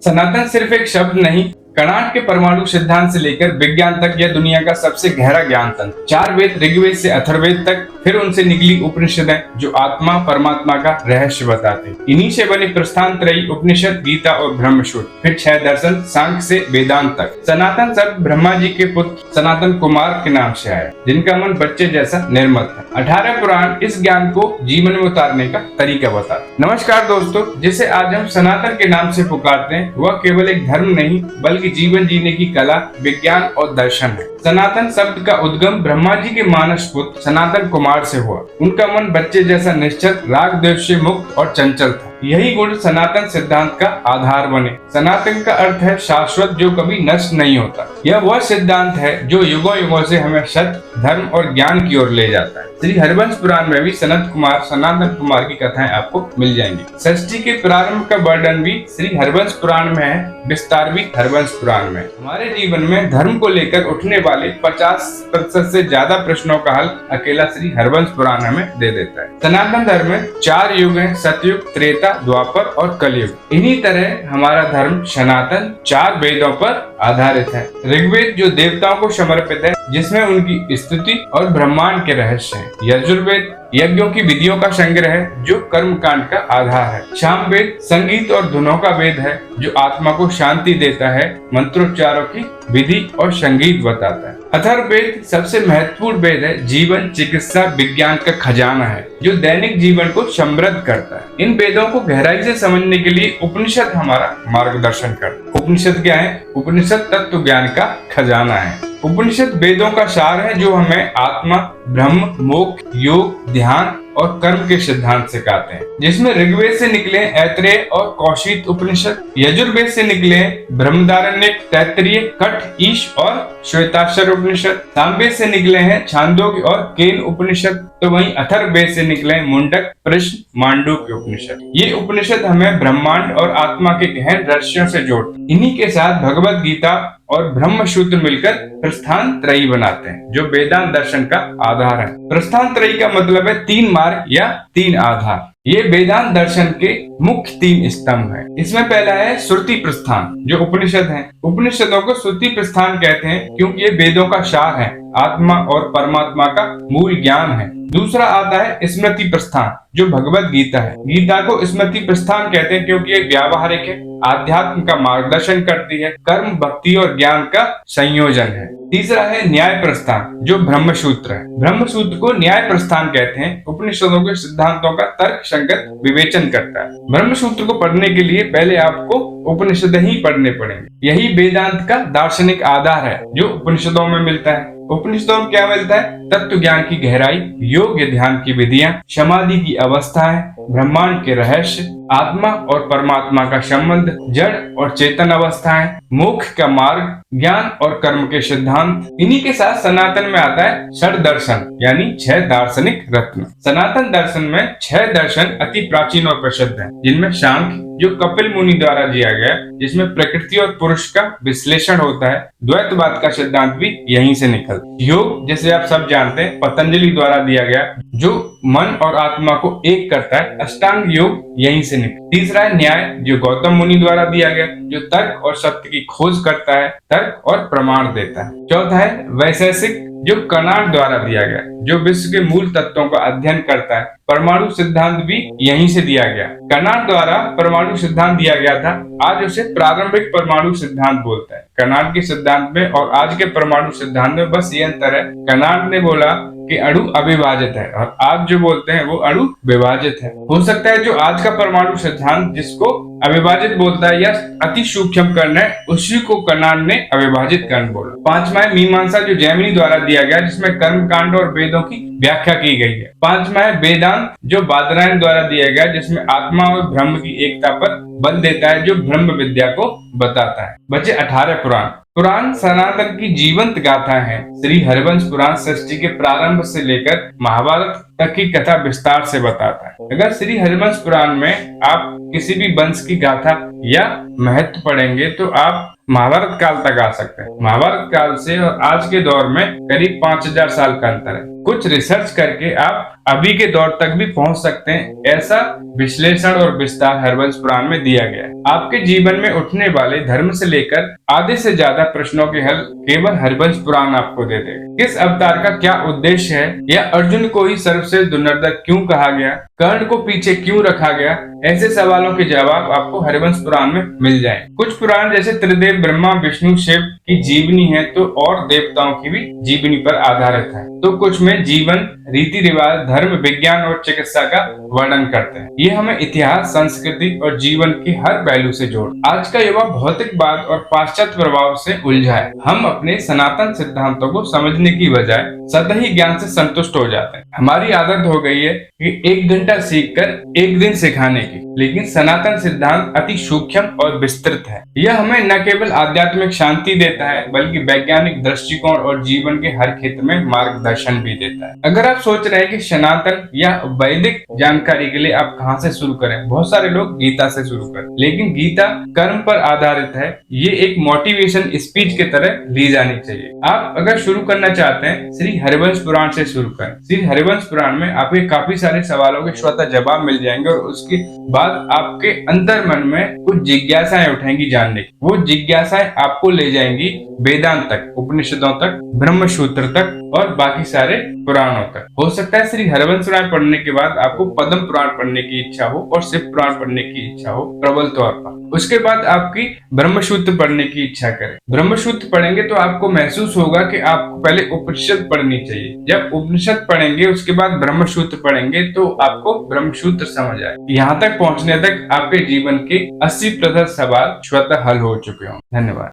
सनातन सिर्फ एक शब्द नहीं, कणाद के परमाणु सिद्धांत से लेकर विज्ञान तक यह दुनिया का सबसे गहरा ज्ञान तंत्र। 4 वेद, ऋग्वेद से अथर्ववेद तक, फिर उनसे निकली उपनिषदें जो आत्मा परमात्मा का रहस्य बताते। इन्हीं से बनी प्रस्थान त्रयी, उपनिषद, गीता और ब्रह्मसूत्र, फिर 6 दर्शन सांख्य से वेदांत तक। सनातन शब्द ब्रह्मा जी के पुत्र सनातन कुमार के नाम से आया, जिनका मन बच्चे जैसा निर्मल है। 18 पुराण इस ज्ञान को जीवन में उतारने का तरीका बताते। नमस्कार दोस्तों, जिसे आज हम सनातन के नाम से पुकारते हैं, वह केवल एक धर्म नहीं बल्कि जीवन जीने की कला, विज्ञान और दर्शन है। सनातन शब्द का उद्गम ब्रह्मा जी के मानस पुत्र सनातन कुमार से हुआ। उनका मन बच्चे जैसा निश्चल, राग द्वेष से मुक्त और चंचल था। यही गुण सनातन सिद्धांत का आधार बने। सनातन का अर्थ है शाश्वत, जो कभी नष्ट नहीं होता। यह वह सिद्धांत है जो युगों युगों से हमें सत्य, धर्म और ज्ञान की ओर ले जाता है। श्री हरिवंश पुराण में भी सनत कुमार, सनातन कुमार की कथाएं आपको मिल जाएंगी। सृष्टि के प्रारंभ का वर्णन भी श्री हरिवंश पुराण में है, विस्तार भी हरिवंश पुराण में। हमारे जीवन में धर्म को लेकर उठने वाले 50% से ज्यादा प्रश्नों का हल अकेला श्री हरिवंश पुराण हमें दे देता है। सनातन धर्म में 4 युग हैं, सतयुग, त्रेता, द्वापर और कलयुग। इन्हीं तरह हमारा धर्म सनातन 4 वेदों पर आधारित है। ऋग्वेद जो देवताओं को समर्पित है, जिसमें उनकी स्तुति और ब्रह्मांड के रहस्य हैं। यजुर्वेद यज्ञों की विधियों का संग्रह है, जो कर्म कांड का आधार है। सामवेद संगीत और धुनों का वेद है, जो आत्मा को शांति देता है, मंत्रोच्चारों की विधि और संगीत बताता है। अथर्ववेद सबसे महत्वपूर्ण वेद है, जीवन, चिकित्सा, विज्ञान का खजाना है, जो दैनिक जीवन को समृद्ध करता है। इन वेदों को गहराई से समझने के लिए उपनिषद हमारा मार्गदर्शन करता है। उपनिषद क्या है? उपनिषद तत्व ज्ञान का खजाना है। उपनिषद वेदों का सार है, जो हमें आत्मा, ब्रह्म, मोक्ष, योग, ध्यान और कर्म के सिद्धांत सिखाते हैं। जिसमें ऋग्वेद से निकले ऐत्रेय और कौशिक उपनिषद, यजुर्वेद से निकले ब्रह्मदारण्यक, तैत्तिरीय, कठ, ईश और श्वेताक्षर उपनिषद, सामवेद से निकले हैं छांदोग्य और केन उपनिषद, तो वहीं अथर्ववेद से निकले मुंडक, प्रश्न, मांडूक्य उपनिषद। ये उपनिषद हमें ब्रह्मांड और आत्मा के गहन रहस्यों से जोड़ते। इन्हीं के साथ भगवत गीता और ब्रह्मसूत्र मिलकर प्रस्थान त्रयी बनाते हैं, जो वेदांत दर्शन का आधार है। प्रस्थान त्रयी का मतलब है 3 मार्ग या 3 आधार। ये वेदांत दर्शन के मुख्य 3 स्तंभ हैं। इसमें पहला है श्रुति प्रस्थान, जो उपनिषद है। उपनिषदों को श्रुति प्रस्थान कहते हैं, क्योंकि ये वेदों का सार है, आत्मा और परमात्मा का मूल ज्ञान है। दूसरा आता है स्मृति प्रस्थान, जो भगवत गीता है। गीता को स्मृति प्रस्थान कहते हैं, क्योंकि ये व्यावहारिक है, आध्यात्म का मार्गदर्शन करती है, कर्म, भक्ति और ज्ञान का संयोजन है। तीसरा है न्याय प्रस्थान, जो ब्रह्मसूत्र है। ब्रह्मसूत्र को न्याय प्रस्थान कहते हैं, उपनिषदों के सिद्धांतों का तर्क संगत विवेचन करता है। ब्रह्मसूत्र को पढ़ने के लिए पहले आपको उपनिषद ही पढ़ने पड़ेंगे। यही वेदांत का दार्शनिक आधार है, जो उपनिषदों में मिलता है। उपनिषदों में क्या मिलता है? तत्व ज्ञान की गहराई, योग्य ध्यान की विधियां, समाधि की अवस्थाएं, ब्रह्मांड के रहस्य, आत्मा और परमात्मा का संबंध, जड़ और चेतन अवस्थाएं, मोक्ष का मार्ग, ज्ञान और कर्म के सिद्धांत। इन्हीं के साथ सनातन में आता है षड दर्शन, यानी 6 दार्शनिक रत्न। सनातन दर्शन में 6 दर्शन अति प्राचीन और प्रसिद्ध हैं, जिनमें सांख्य, जो कपिल मुनि द्वारा दिया गया, जिसमें प्रकृति और पुरुष का विश्लेषण होता है। द्वैतवाद का सिद्धांत भी यहीं से निकलता है। योग, जैसे आप सब जानते हैं, पतंजलि द्वारा दिया गया, जो मन और आत्मा को एक करता है। अष्टांग योग यहीं से निकला। तीसरा है न्याय, जो गौतम मुनि द्वारा दिया गया, जो तर्क और सत्य की खोज करता है, तर्क और प्रमाण देता है। चौथा है वैशेषिक, जो कणाद द्वारा दिया गया, जो विश्व के मूल तत्वों का अध्ययन करता है। परमाणु सिद्धांत भी यहीं से दिया गया। कणाद द्वारा परमाणु सिद्धांत दिया गया था, आज उसे प्रारंभिक परमाणु सिद्धांत बोलता है। कणाद के सिद्धांत में और आज के परमाणु सिद्धांत में बस ये अंतर है, कणाद ने बोला कि अणु अविभाजित है, और आज जो बोलते हैं वो अणु विभाजित है। हो सकता है जो आज का परमाणु सिद्धांत जिसको अविभाजित बोलता है या अति सूक्ष्म कर्ण है, उसी को कणाद ने अविभाजित कर्ण बोला। 5वां है मीमांसा, जो जैमिनी द्वारा दिया गया, जिसमें कर्म कांड और वेदों की व्याख्या की गई है। 5वां है वेदांत, जो बादरायण द्वारा दिया गया, जिसमें आत्मा और ब्रह्म की एकता पर बल देता है, जो ब्रह्म विद्या को बताता है। बचे 18 पुराण। पुराण सनातन की जीवंत गाथा है। श्री हरिवंश पुराण सृष्टि के प्रारंभ से लेकर महाभारत तक की कथा विस्तार से बताता है। अगर श्री हरिवंश पुराण में आप किसी भी वंश की गाथा या महत्व पढ़ेंगे तो आप महाभारत काल तक आ सकते हैं। महाभारत काल से और आज के दौर में करीब 5000 साल का अंतर है। कुछ रिसर्च करके आप अभी के दौर तक भी पहुंच सकते हैं, ऐसा विश्लेषण और विस्तार हरवंश पुराण में दिया गया है। आपके जीवन में उठने वाले धर्म से लेकर आधे से ज्यादा प्रश्नों के हल केवल हरवंश पुराण आपको दे देगा। किस अवतार का क्या उद्देश्य है, या अर्जुन को ही सर्वश्रेष्ठ धनुर्धर क्यों कहा गया, कर्ण को पीछे क्यों रखा गया, ऐसे सवालों के जवाब आपको हरवंश पुराण में मिल जाए। कुछ पुराण जैसे त्रिदेव ब्रह्मा विष्णु शिव की जीवनी है, तो और देवताओं की भी जीवनी पर आधारित है, तो कुछ में जीवन, रीति रिवाज, धर्म, विज्ञान और चिकित्सा का वर्णन करते हैं। ये हमें इतिहास, संस्कृति और जीवन के हर पहलू से जोड़। आज का युवा भौतिकवाद और पाश्चात्य प्रभाव से उलझा है। हम अपने सनातन सिद्धांतों को समझने की बजाय सतही ज्ञान से संतुष्ट हो जाते हैं। हमारी आदत हो गई है कि 1 घंटा सीखकर 1 दिन सिखाने की, लेकिन सनातन सिद्धांत अति सूक्ष्म और विस्तृत है। यह हमें न केवल आध्यात्मिक शांति देता है, बल्कि वैज्ञानिक दृष्टिकोण और जीवन के हर क्षेत्र में मार्गदर्शन भी देता है। अगर आप सोच रहे हैं कि सनातन या वैदिक जानकारी के लिए आप कहां से शुरू करें, बहुत सारे लोग गीता से शुरू करें, लेकिन गीता कर्म पर आधारित है। ये एक मोटिवेशन स्पीच की तरह ली जानी चाहिए। आप अगर शुरू करना चाहते हैं, श्री हरिवंश पुराण से शुरू करें। श्री हरिवंश पुराण में आपके काफी सारे सवालों के स्वतः जवाब मिल जाएंगे, और उसके बाद आपके अंतर मन में कुछ जिज्ञासाएं उठेंगी जानने की। वो जिज्ञासाएं आपको ले जाएंगी वेदांत तक, उपनिषदों तक, ब्रह्म सूत्र तक और बाकी सारे पुराणों तक। हो सकता है श्री हरिवंश पुराण पढ़ने के बाद आपको पद्म पुराण पढ़ने की इच्छा हो और शिव पुराण पढ़ने की इच्छा हो प्रबल तौर पर। उसके बाद आपकी ब्रह्मसूत्र पढ़ने की इच्छा करे। ब्रह्मसूत्र पढ़ेंगे तो आपको महसूस होगा कि आपको पहले उपनिषद पढ़नी चाहिए। जब उपनिषद पढ़ेंगे उसके बाद ब्रह्मसूत्र पढ़ेंगे तो आपको ब्रह्मसूत्र समझ आए। यहाँ तक पहुँचने तक आपके जीवन के 80% सवाल स्वतः हल हो चुके हों। धन्यवाद।